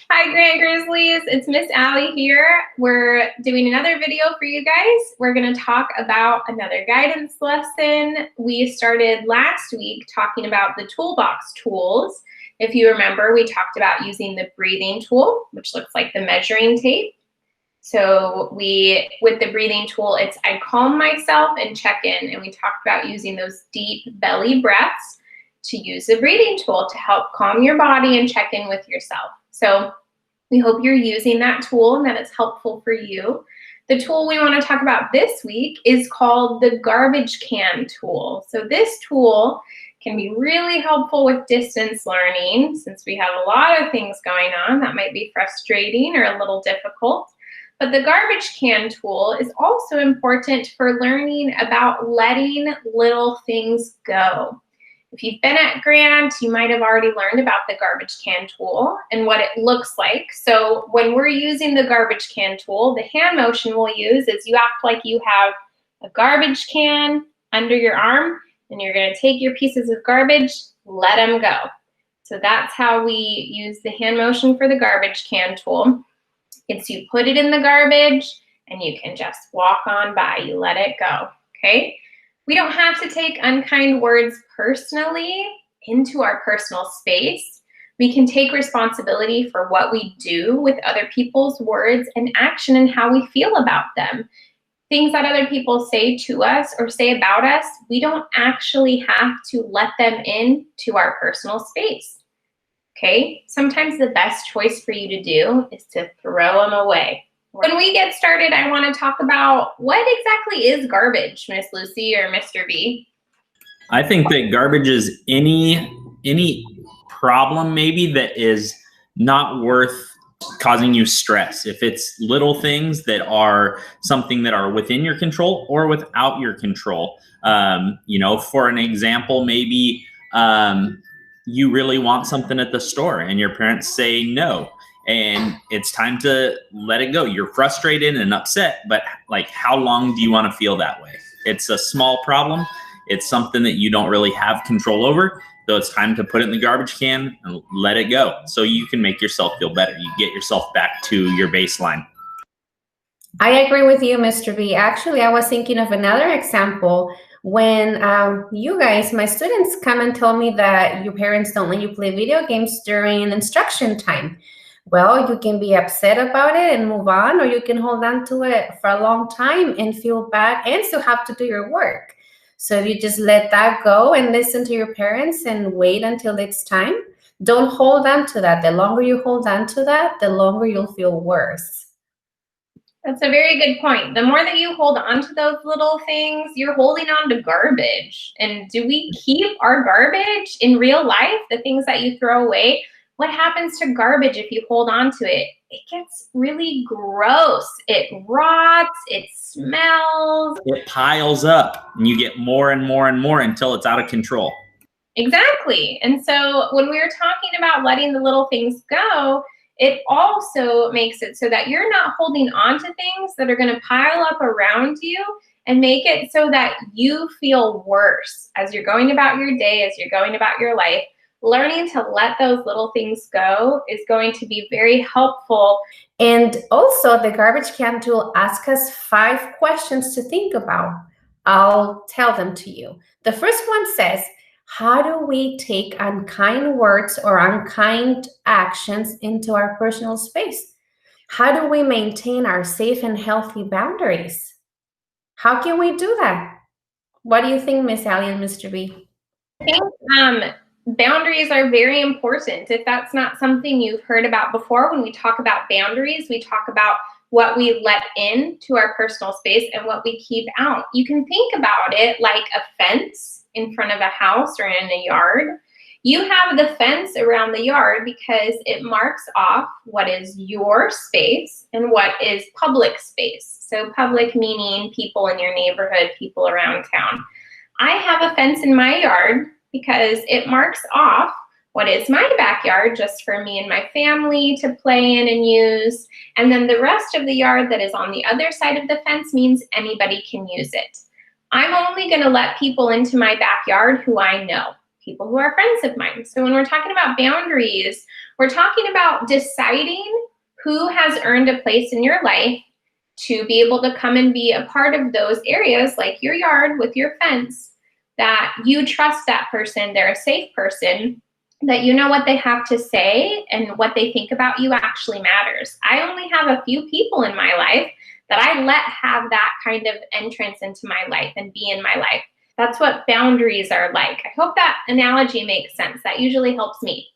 Hi, Grand Grizzlies. It's Mrs.Ali here. We're doing another video for you guys. We're going to talk about another guidance lesson. We started last week talking about the Toolbox Tools. If you remember, we talked about using the breathing tool, which looks like the measuring tape. So with the breathing tool, it's I calm myself and check in. And we talked about using those deep belly breaths to use the breathing tool to help calm your body and check in with yourself. So we hope you're using that tool and that it's helpful for you. The tool we want to talk about this week is called the garbage can tool. So this tool can be really helpful with distance learning since we have a lot of things going on that might be frustrating or a little difficult. But the garbage can tool is also important for learning about letting little things go. If you've been at Grant, you might have already learned about the garbage can tool and what it looks like. So when we're using the garbage can tool, the hand motion we'll use is you act like you have a garbage can under your arm and you're going to take your pieces of garbage, let them go. So that's how we use the hand motion for the garbage can tool. It's you put it in the garbage and you can just walk on by. You let it go, okay? We don't have to take unkind words personally into our personal space. We can take responsibility for what we do with other people's words and action and how we feel about them. Things that other people say to us or say about us, we don't actually have to let them into our personal space. Okay? Sometimes the best choice for you to do is to throw them away. When we get started, I want to talk about what exactly is garbage, Miss Lucy or Mr. V? I think that garbage is any problem maybe that is not worth causing you stress. If it's little things that are something that are within your control or without your control. For an example, maybe you really want something at the store and your parents say no. And it's time to let it go. You're frustrated and upset, but like, how long do you want to feel that way? It's a small problem. It's something that you don't really have control over. So it's time to put it in the garbage can and let it go so you can make yourself feel better. You get yourself back to your baseline. I agree with you, Mr. V. Actually, I was thinking of another example when you guys, my students, come and tell me that your parents don't let you play video games during instruction time. Well, you can be upset about it and move on, or you can hold on to it for a long time and feel bad and still have to do your work. So you just let that go and listen to your parents and wait until it's time. Don't hold on to that. The longer you hold on to that, the longer you'll feel worse. That's a very good point. The more that you hold on to those little things, you're holding on to garbage. And do we keep our garbage in real life, the things that you throw away? What happens to garbage if you hold on to it? It gets really gross. It rots, it smells. It piles up and you get more and more and more until it's out of control. Exactly. And so when we were talking about letting the little things go, it also makes it so that you're not holding on to things that are going to pile up around you and make it so that you feel worse as you're going about your day, as you're going about your life. Learning to let those little things go is going to be very helpful. And also the garbage can tool asks us 5 questions to think about. I'll tell them to you. The first one says, how do we take unkind words or unkind actions into our personal space? How do we maintain our safe and healthy boundaries? How can we do that? What do you think, Mrs.Ali and Mr. V? I think boundaries are very important. If that's not something you've heard about before, when we talk about boundaries, we talk about what we let in to our personal space and what we keep out. You can think about it like a fence in front of a house or in a yard. You have the fence around the yard because it marks off what is your space and what is public space. So public meaning people in your neighborhood, people around town. I have a fence in my yard because it marks off what is my backyard just for me and my family to play in and use. And then the rest of the yard that is on the other side of the fence means anybody can use it. I'm only going to let people into my backyard who I know, people who are friends of mine. So when we're talking about boundaries, we're talking about deciding who has earned a place in your life to be able to come and be a part of those areas, like your yard with your fence, that you trust that person, they're a safe person, that you know what they have to say and what they think about you actually matters. I only have a few people in my life that I let have that kind of entrance into my life and be in my life. That's what boundaries are like. I hope that analogy makes sense. That usually helps me.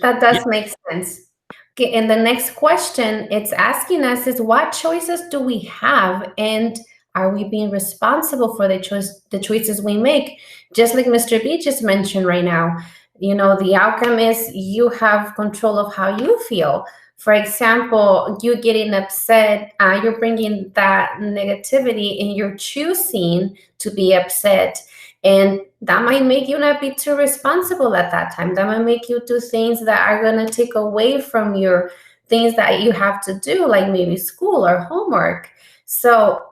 That does make sense. Okay, and the next question it's asking us is, what choices do we have, and are we being responsible for the choices we make? Just like Mr. V just mentioned right now, you know, the outcome is you have control of how you feel. For example, you getting upset, you're bringing that negativity and you're choosing to be upset. And that might make you not be too responsible at that time. That might make you do things that are going to take away from your things that you have to do, like maybe school or homework. So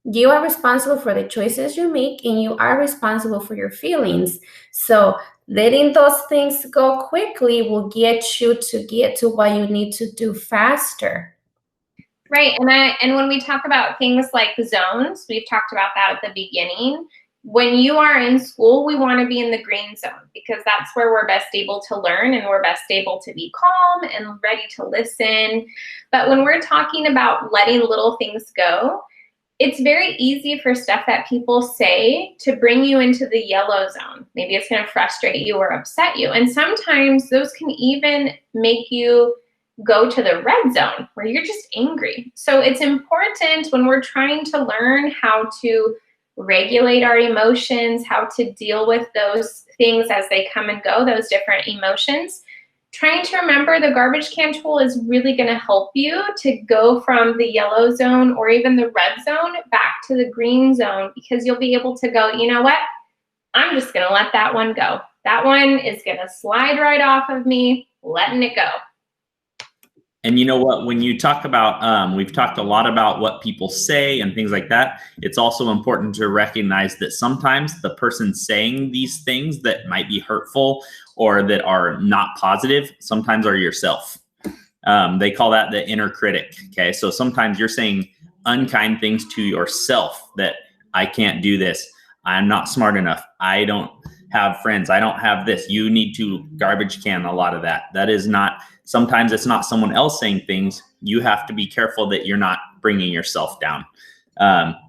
you are responsible for the choices you make, and you are responsible for your feelings. So letting those things go quickly will get you to get to what you need to do faster. Right, and when we talk about things like zones, we've talked about that at the beginning. When you are in school, we want to be in the green zone because that's where we're best able to learn and we're best able to be calm and ready to listen. But when we're talking about letting little things go, it's very easy for stuff that people say to bring you into the yellow zone. Maybe it's going to frustrate you or upset you. And sometimes those can even make you go to the red zone where you're just angry. So it's important when we're trying to learn how to regulate our emotions, how to deal with those things as they come and go, those different emotions. Trying to remember the garbage can tool is really going to help you to go from the yellow zone or even the red zone back to the green zone, because you'll be able to go, you know what? I'm just going to let that one go. That one is going to slide right off of me, letting it go. And you know what, when you talk about, we've talked a lot about what people say and things like that. It's also important to recognize that sometimes the person saying these things that might be hurtful or that are not positive, sometimes are yourself. They call that the inner critic. Okay, so sometimes you're saying unkind things to yourself, that I can't do this, I'm not smart enough, I don't have friends, I don't have this. You need to garbage can a lot of that. That is not, sometimes it's not someone else saying things. You have to be careful that you're not bringing yourself down.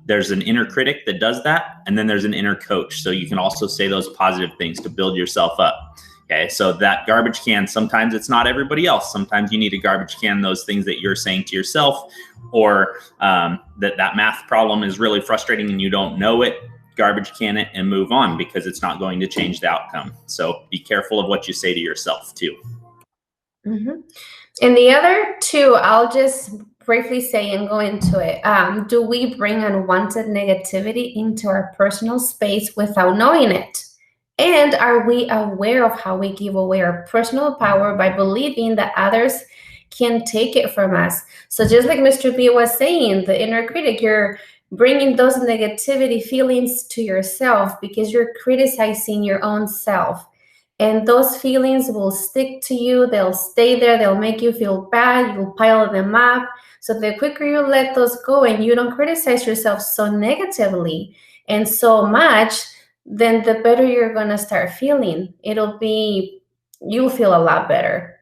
There's an inner critic that does that, and then there's an inner coach. So you can also say those positive things to build yourself up. Okay, so that garbage can, sometimes it's not everybody else. Sometimes you need to garbage can those things that you're saying to yourself, or that math problem is really frustrating and you don't know it. Garbage can it and move on, because it's not going to change the outcome. So be careful of what you say to yourself too. Mm-hmm. And the other two, I'll just briefly say and go into it. Do we bring unwanted negativity into our personal space without knowing it? And are we aware of how we give away our personal power by believing that others can take it from us? So just like Mr. V was saying, the inner critic, you're bringing those negativity feelings to yourself because you're criticizing your own self. And those feelings will stick to you. They'll stay there. They'll make you feel bad. You'll pile them up. So the quicker you let those go and you don't criticize yourself so negatively and so much, then the better you're going to start feeling. You'll feel a lot better.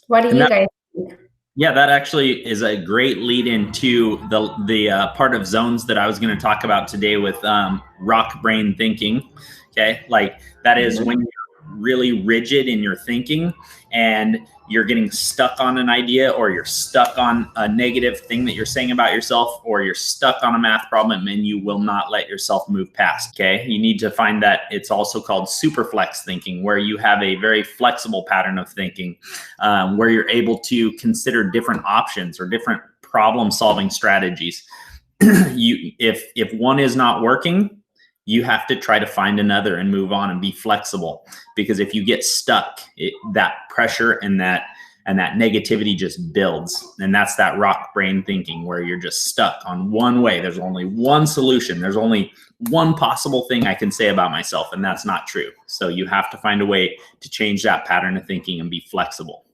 What do you guys think? Yeah, that actually is a great lead into the part of zones that I was going to talk about today with rock brain thinking. Okay, like that is when you're really rigid in your thinking and you're getting stuck on an idea, or you're stuck on a negative thing that you're saying about yourself, or you're stuck on a math problem and you will not let yourself move past. Okay, you need to find that. It's also called superflex thinking, where you have a very flexible pattern of thinking, where you're able to consider different options or different problem solving strategies. If one is not working, you have to try to find another and move on and be flexible. Because if you get stuck, that pressure and that and that negativity just builds. And that's that rock brain thinking where you're just stuck on one way. There's only one solution. There's only one possible thing I can say about myself, and that's not true. So you have to find a way to change that pattern of thinking and be flexible.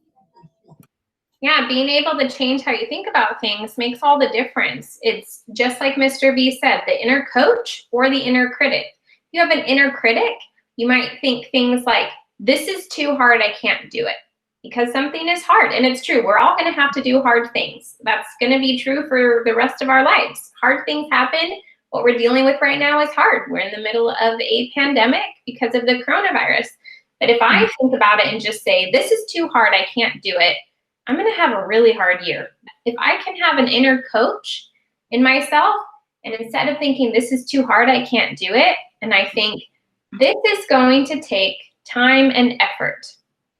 Yeah, being able to change how you think about things makes all the difference. It's just like Mr. V said, the inner coach or the inner critic. If you have an inner critic, you might think things like, this is too hard, I can't do it. Because something is hard, and it's true. We're all gonna have to do hard things. That's gonna be true for the rest of our lives. Hard things happen. What we're dealing with right now is hard. We're in the middle of a pandemic because of the coronavirus. But if I think about it and just say, this is too hard, I can't do it, I'm gonna have a really hard year. If I can have an inner coach in myself, and instead of thinking this is too hard, I can't do it, and I think this is going to take time and effort.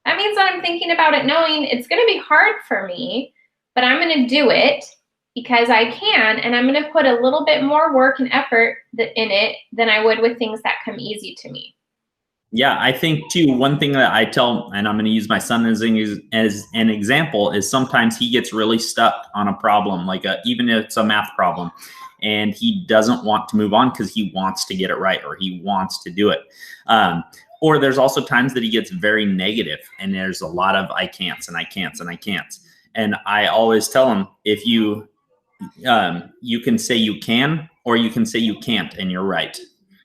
That means that I'm thinking about it knowing it's gonna be hard for me, but I'm gonna do it because I can, and I'm gonna put a little bit more work and effort in it than I would with things that come easy to me. Yeah, I think too, one thing that I tell, and I'm going to use my son as an example, is sometimes he gets really stuck on a problem, like even if it's a math problem, and he doesn't want to move on because he wants to get it right, or he wants to do it. Or there's also times that he gets very negative, and there's a lot of I can'ts and I can'ts and I can'ts. And I always tell him, if you can say you can, or you can say you can't, and you're right.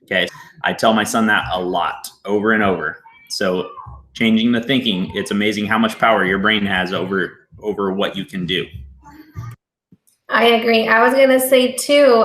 Okay, I tell my son that a lot, over and over. So changing the thinking, it's amazing how much power your brain has over what you can do. I agree. I was going to say too,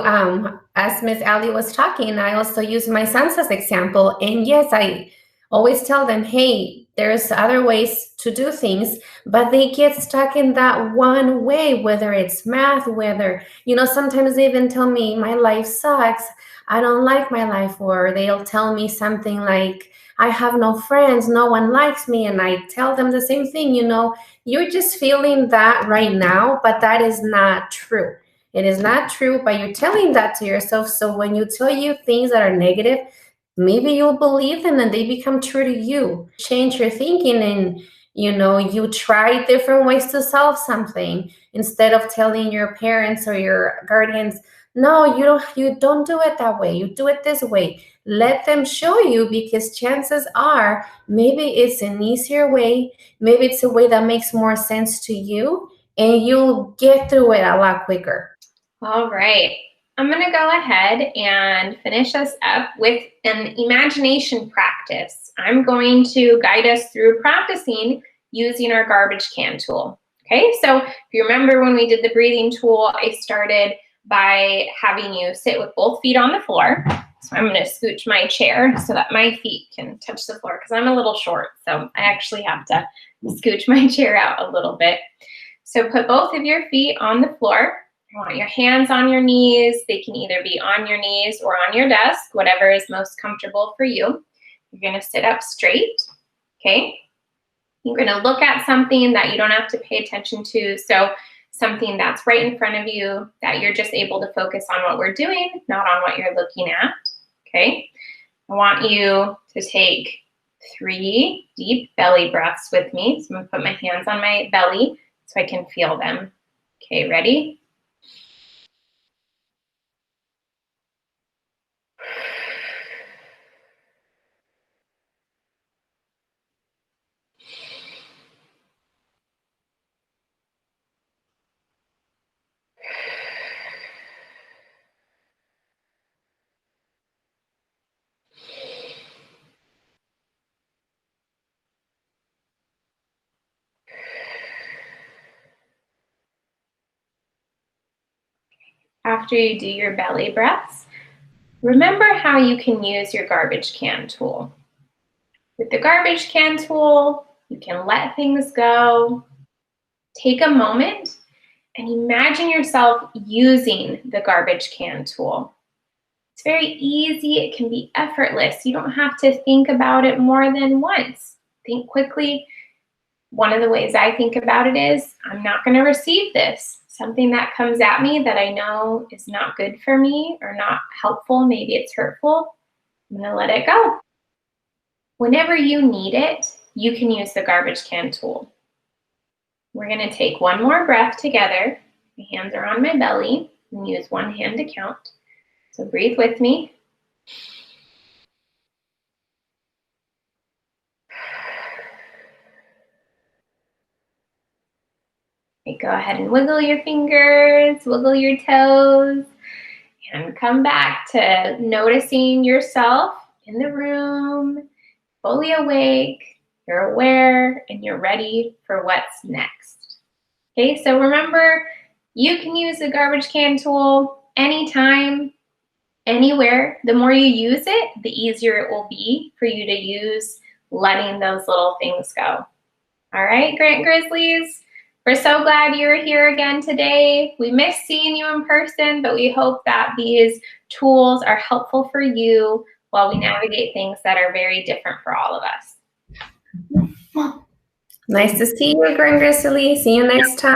as Mrs.Ali was talking, I also use my sons as example. And yes, I always tell them, hey, there's other ways to do things, but they get stuck in that one way, whether it's math, whether, sometimes they even tell me my life sucks. I don't like my life, or they'll tell me something like, I have no friends, no one likes me. And I tell them the same thing, you're just feeling that right now, but that is not true. It is not true, but you're telling that to yourself. So when you tell you things that are negative, maybe you'll believe them and they become true to you. Change your thinking and, you try different ways to solve something instead of telling your parents or your guardians, no, you don't do it that way. You do it this way. Let them show you, because chances are maybe it's an easier way. Maybe it's a way that makes more sense to you, and you'll get through it a lot quicker. All right. I'm going to go ahead and finish us up with an imagination practice. I'm going to guide us through practicing using our garbage can tool. Okay, so if you remember when we did the breathing tool, I started by having you sit with both feet on the floor. So I'm going to scooch my chair so that my feet can touch the floor, because I'm a little short, so I actually have to scooch my chair out a little bit. So put both of your feet on the floor. I want your hands on your knees. They can either be on your knees or on your desk, whatever is most comfortable for you. You're going to sit up straight, okay? You're going to look at something that you don't have to pay attention to. So something that's right in front of you that you're just able to focus on what we're doing, not on what you're looking at, okay? I want you to take 3 deep belly breaths with me. So I'm going to put my hands on my belly so I can feel them. Okay, ready? After you do your belly breaths, remember how you can use your garbage can tool. With the garbage can tool, you can let things go. Take a moment and imagine yourself using the garbage can tool. It's very easy. It can be effortless. You don't have to think about it more than once. Think quickly. One of the ways I think about it is, I'm not going to receive this. Something that comes at me that I know is not good for me or not helpful, maybe it's hurtful, I'm going to let it go. Whenever you need it, you can use the garbage can tool. We're gonna take one more breath together. My hands are on my belly and use one hand to count. So breathe with me. Okay, go ahead and wiggle your fingers, wiggle your toes, and come back to noticing yourself in the room, fully awake, you're aware, and you're ready for what's next. Okay, so remember, you can use the garbage can tool anytime, anywhere. The more you use it, the easier it will be for you to use letting those little things go. All right, Grant Grizzlies, we're so glad you're here again today. We miss seeing you in person, but we hope that these tools are helpful for you while we navigate things that are very different for all of us. Nice to see you, Grant Grizzly. See you next time.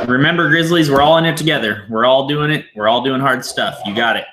Remember, Grizzlies, we're all in it together. We're all doing it. We're all doing hard stuff. You got it.